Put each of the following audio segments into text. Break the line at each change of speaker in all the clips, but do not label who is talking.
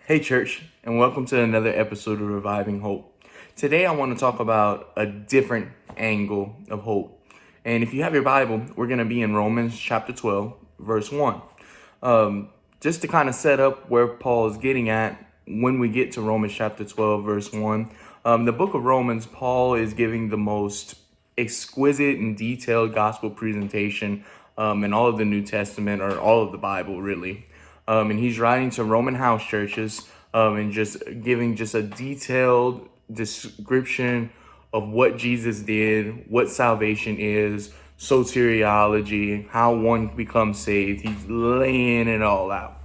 Hey, church, and welcome to another episode of Reviving Hope. Today, I want to talk about a different angle of hope. And if you have your Bible, we're going to be in Romans chapter 12, verse 1. Just to kind of set up where Paul is getting at when we get to Romans chapter 12, verse 1. The book of Romans, Paul is giving the most exquisite and detailed gospel presentation in all of the New Testament, or all of the Bible, really. And he's writing to Roman house churches and just giving just a detailed description of what Jesus did, what salvation is, soteriology, how one becomes saved. He's laying it all out.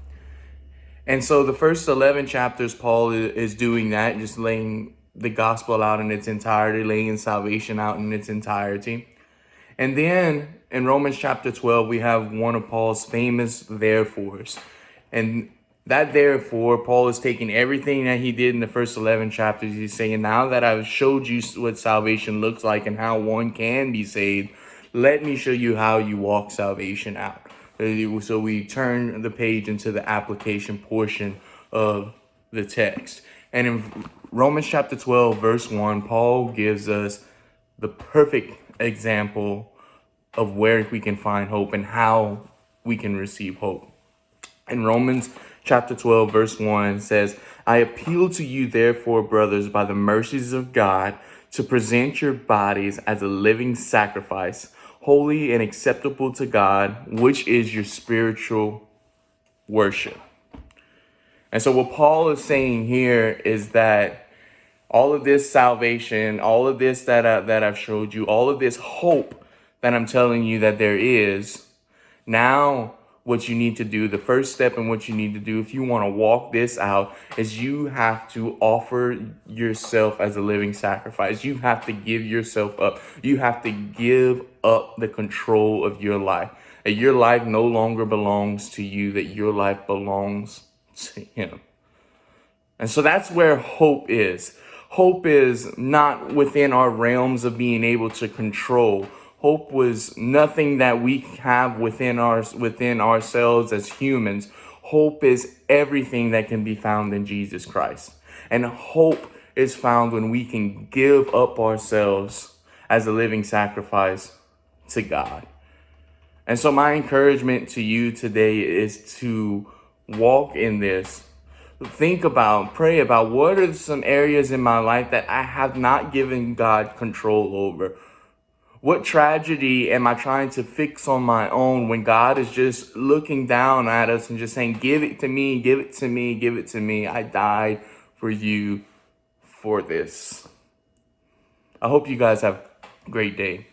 And so the first 11 chapters, Paul is doing that, just laying the gospel out in its entirety, laying salvation out in its entirety. And then in Romans chapter 12, we have one of Paul's famous therefores. And that therefore, Paul is taking everything that he did in the first 11 chapters. He's saying, now that I've showed you what salvation looks like and how one can be saved, let me show you how you walk salvation out. So we turn the page into the application portion of the text. And in Romans chapter 12, verse 1, Paul gives us the perfect example of where we can find hope and how we can receive hope. In Romans chapter 12, verse 1 says, I appeal to you, therefore, brothers, by the mercies of God, to present your bodies as a living sacrifice, holy and acceptable to God, which is your spiritual worship. And so what Paul is saying here is that all of this salvation, all of this that I've showed you, all of this hope that I'm telling you that there is, now what you need to do, the first step in what you need to do if you want to walk this out, is you have to offer yourself as a living sacrifice. You have to give yourself up. You have to give up the control of your life. That your life no longer belongs to you, that your life belongs to Him. And so that's where hope is. Hope is not within our realms of being able to control. Hope was nothing that we have within ourselves as humans. Hope is everything that can be found in Jesus Christ. And hope is found when we can give up ourselves as a living sacrifice to God. And so my encouragement to you today is to walk in this. Think about, pray about, what are some areas in my life that I have not given God control over? What tragedy am I trying to fix on my own when God is just looking down at us and just saying, give it to me, give it to me, give it to me. I died for you for this. I hope you guys have a great day.